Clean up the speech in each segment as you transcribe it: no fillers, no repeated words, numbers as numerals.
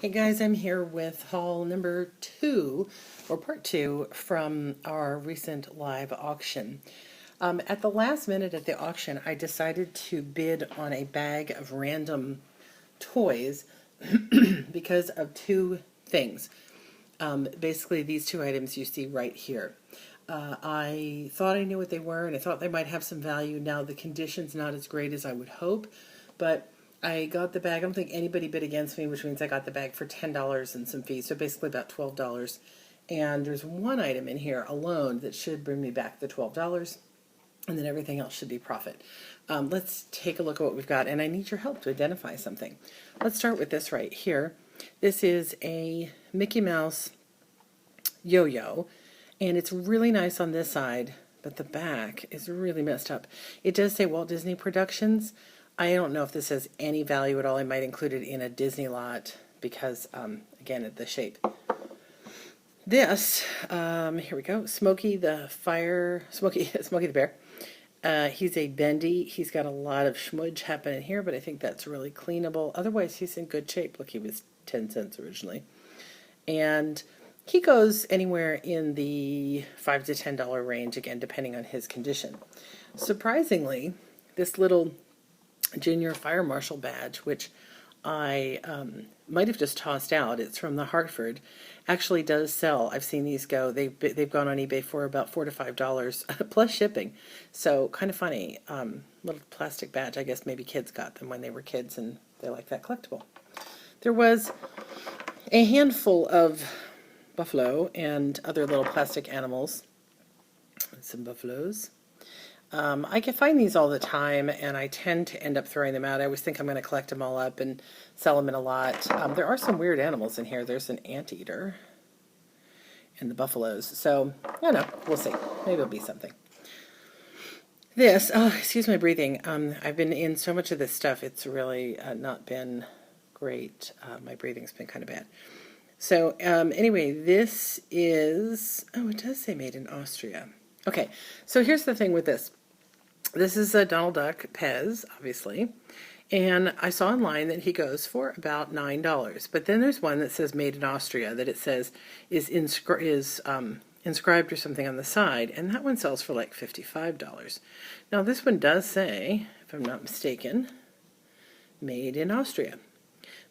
Hey guys, I'm here with haul number 2, or part 2, from our recent live auction. At the last minute at the auction, I decided to bid on a bag of random toys because of two things. Basically, these two items you see right here. I thought I knew what they were, and I thought they might have some value. Now, the condition's not as great as I would hope, but I got the bag. I don't think anybody bid against me, which means I got the bag for $10 and some fees, so basically about $12. And there's one item in here alone that should bring me back the $12, and then everything else should be profit. Let's take a look at what we've got, and I need your help to identify something. Let's start with this right here. This is a Mickey Mouse yo-yo, and it's really nice on this side, but the back is really messed up. It does say Walt Disney Productions. I don't know if this has any value at all. I might include it in a Disney lot because, again, the shape. This, here we go, Smokey the Bear. He's a bendy. He's got a lot of schmudge happening here, but I think that's really cleanable. Otherwise, he's in good shape. Look, he was 10 cents originally. And he goes anywhere in the $5 to $10 range, again, depending on his condition. Surprisingly, this little Junior Fire Marshal badge, which I might have just tossed out, it's from the Hartford, actually does sell. I've seen these go. They've gone on eBay for about $4 to $5 plus shipping. So kind of funny. Little plastic badge. I guess maybe kids got them when they were kids and they like that collectible. There was a handful of buffalo and other little plastic animals. Some buffaloes. I can find these all the time, and I tend to end up throwing them out. I always think I'm going to collect them all up and sell them in a lot. There are some weird animals in here. There's an anteater and the buffaloes. So, I don't know. We'll see. Maybe it'll be something. This, excuse my breathing. I've been in so much of this stuff, it's really not been great. My breathing's been kind of bad. So, anyway, this is, it does say made in Austria. Okay, so here's the thing with this. This is a Donald Duck Pez, obviously, and I saw online that he goes for about $9. But then there's one that says made in Austria, that it says is inscribed or something on the side, and that one sells for like $55. Now this one does say, if I'm not mistaken, made in Austria.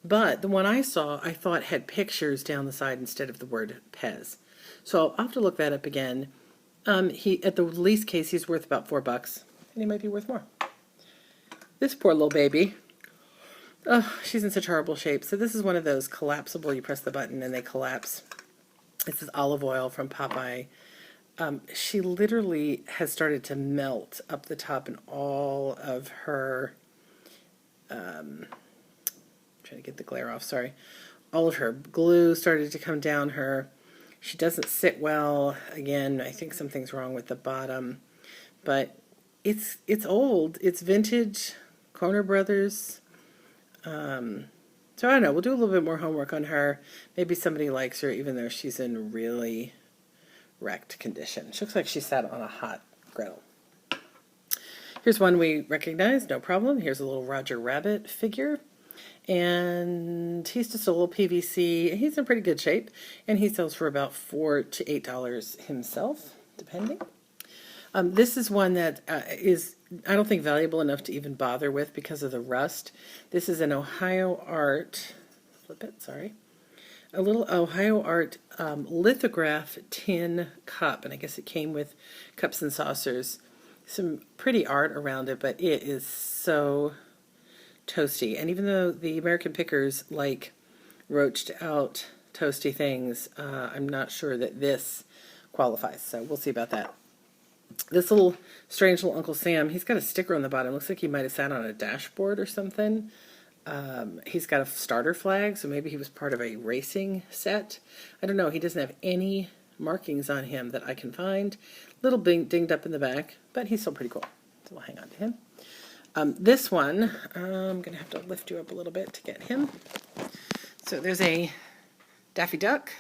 But the one I saw, I thought had pictures down the side instead of the word Pez. So I'll have to look that up again. He, at the least case, he's worth about $4, and he might be worth more. This poor little baby, oh, she's in such horrible shape. So this is one of those collapsible, you press the button and they collapse. This is olive oil from Popeye. She literally has started to melt up the top, and all of her, I'm trying to get the glare off, sorry. All of her glue started to come down her. She doesn't sit well. Again, I think something's wrong with the bottom. But it's old. It's vintage. Corner Brothers. So I don't know. We'll do a little bit more homework on her. Maybe somebody likes her even though she's in really wrecked condition. She looks like she sat on a hot griddle. Here's one we recognize. No problem. Here's a little Roger Rabbit figure. And he's just a little PVC. He's in pretty good shape, and he sells for about $4 to $8 himself, depending. This is one that is, I don't think, valuable enough to even bother with because of the rust. This is an Ohio Art, a little Ohio Art lithograph tin cup, and I guess it came with cups and saucers. Some pretty art around it, but it is so toasty. And even though the American Pickers like roached out toasty things, I'm not sure that this qualifies, so we'll see about that. This little strange little Uncle Sam, he's got a sticker on the bottom. Looks like he might have sat on a dashboard or something. He's got a starter flag, so maybe he was part of a racing set. I don't know. He doesn't have any markings on him that I can find. Little dinged up in the back, but he's still pretty cool, so we'll hang on to him. This one, I'm going to have to lift you up a little bit to get him. So there's a Daffy Duck.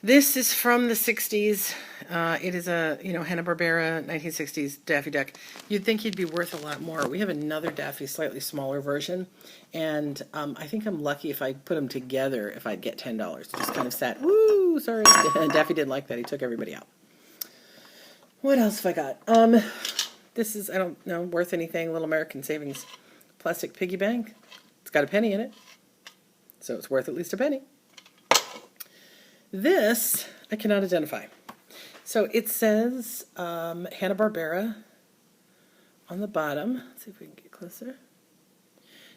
This is from the 60s. It is a, Hanna-Barbera 1960s Daffy Duck. You'd think he'd be worth a lot more. We have another Daffy, slightly smaller version, and I think I'm lucky if I put them together if I'd get $10. Just kind of sad. Woo, sorry. Daffy didn't like that. He took everybody out. What else have I got? This is, I don't know, worth anything. Little American Savings plastic piggy bank. It's got a penny in it, so it's worth at least a penny. This I cannot identify. So it says Hanna-Barbera on the bottom. Let's see if we can get closer.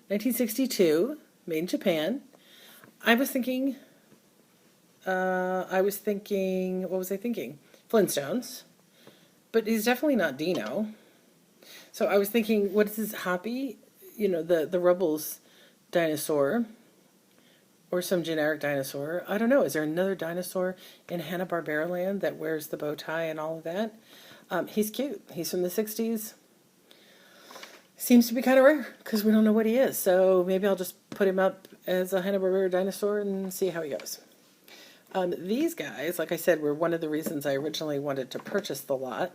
1962, made in Japan. I was thinking, what was I thinking? Flintstones. But he's definitely not Dino. So I was thinking, what is this, Hoppy? The Rubbles dinosaur. Or some generic dinosaur. I don't know. Is there another dinosaur in Hanna-Barbera land that wears the bow tie and all of that? He's cute. He's from the 60s. Seems to be kind of rare because we don't know what he is. So maybe I'll just put him up as a Hanna-Barbera dinosaur and see how he goes. These guys, like I said, were one of the reasons I originally wanted to purchase the lot.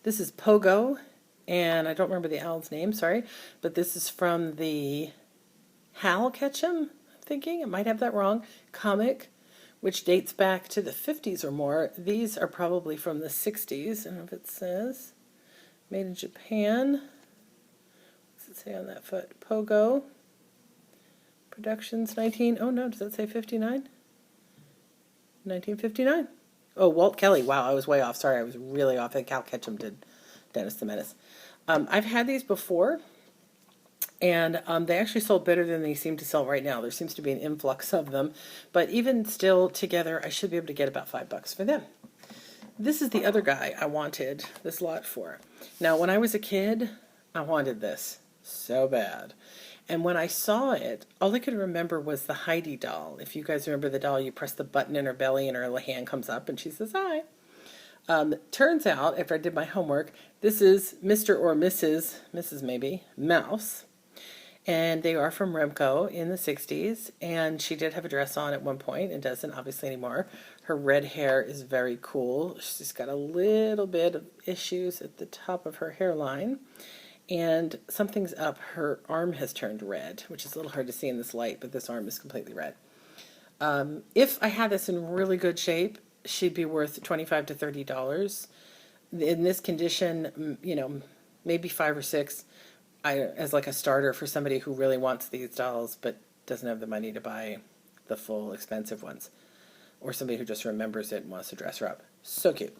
This is Pogo, and I don't remember the owl's name, sorry, but this is from the Hal Ketchum, I'm thinking, I might have that wrong, comic, which dates back to the 50s or more. These are probably from the 60s. I don't know if it says. Made in Japan. What's it say on that foot? Pogo. Productions 19, oh no, does that say 59? 1959. Oh, Walt Kelly. Wow, I was way off. Sorry, I was really off. I think Hal Ketchum did Dennis the Menace. I've had these before, and they actually sold better than they seem to sell right now. There seems to be an influx of them, but even still together, I should be able to get about $5 for them. This is the other guy I wanted this lot for. Now, when I was a kid, I wanted this so bad. And when I saw it, all I could remember was the Heidi doll. If you guys remember the doll, you press the button in her belly and her hand comes up and she says, hi. Turns out, after I did my homework, this is Mr. or Mrs. maybe, Mouse. And they are from Remco in the 60s. And she did have a dress on at one point and doesn't obviously anymore. Her red hair is very cool. She's got a little bit of issues at the top of her hairline. And something's up. Her arm has turned red, which is a little hard to see in this light, but this arm is completely red. If I had this in really good shape, she'd be worth $25 to $30. In this condition, maybe 5 or 6 as like a starter for somebody who really wants these dolls but doesn't have the money to buy the full expensive ones. Or somebody who just remembers it and wants to dress her up. So cute.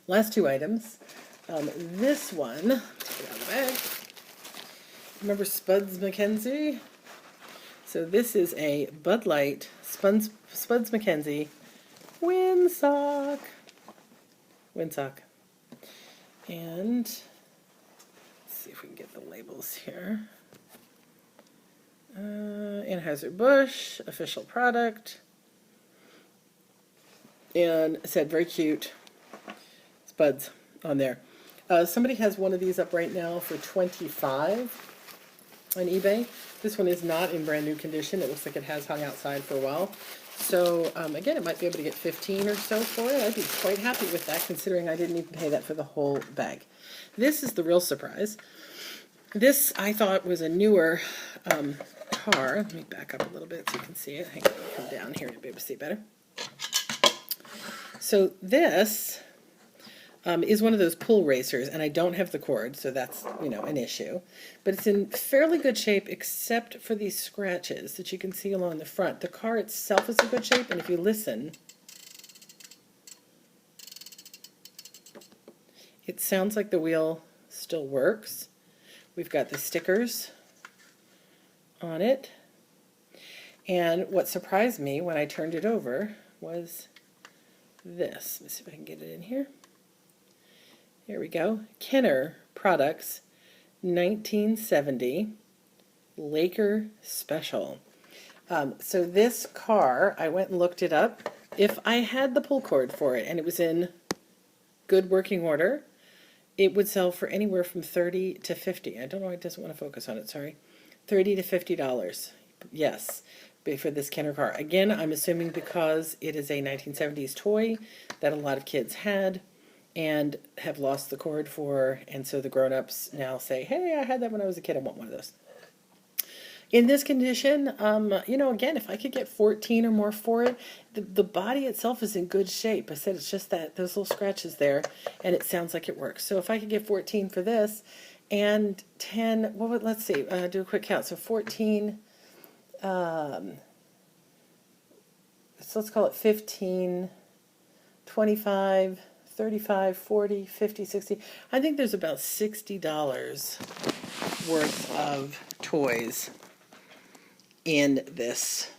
Last 2 items. This one, take it out of the bag. Remember Spuds McKenzie? So this is a Bud Light Spuds McKenzie windsock. And let's see if we can get the labels here. Anheuser-Busch, official product. And it said very cute Spuds on there. Somebody has one of these up right now for $25 on eBay. This one is not in brand new condition. It looks like it has hung outside for a while. So again, it might be able to get 15 or so for it. I'd be quite happy with that, considering I didn't even pay that for the whole bag. This is the real surprise. This I thought was a newer car. Let me back up a little bit so you can see it. Hang on, I'll come down here to be able to see it better. So this is one of those pull racers, and I don't have the cord, so that's, an issue. But it's in fairly good shape, except for these scratches that you can see along the front. The car itself is in good shape, and if you listen, it sounds like the wheel still works. We've got the stickers on it. And what surprised me when I turned it over was this. Let me see if I can get it in here. Here we go. Kenner Products 1970 Laker Special. So this car, I went and looked it up. If I had the pull cord for it and it was in good working order, it would sell for anywhere from $30 to $50. I don't know why it doesn't want to focus on it, sorry. $30 to $50. Yes, for this Kenner car. Again, I'm assuming because it is a 1970s toy that a lot of kids had and have lost the cord for, and so the grown-ups now say, hey, I had that when I was a kid, I want one of those. In this condition, again, if I could get 14 or more for it, the body itself is in good shape. I said it's just that those little scratches there, and it sounds like it works. So if I could get 14 for this, and 10, let's see, do a quick count. So 14, so let's call it 15, 25, 35, 40, 50, 60. I think there's about $60 worth of toys in this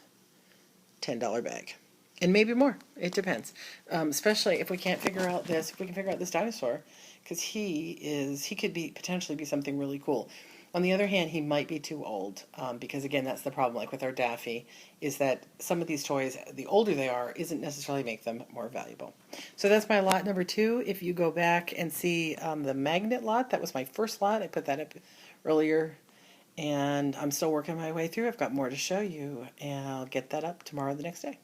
$10 bag. And maybe more. It depends. Especially if we can't figure out this, if we can figure out this dinosaur, because he could potentially be something really cool. On the other hand, he might be too old, because again, that's the problem, like with our Daffy, is that some of these toys, the older they are, isn't necessarily make them more valuable. So that's my lot number 2. If you go back and see the magnet lot, that was my first lot. I put that up earlier, and I'm still working my way through. I've got more to show you, and I'll get that up tomorrow or the next day.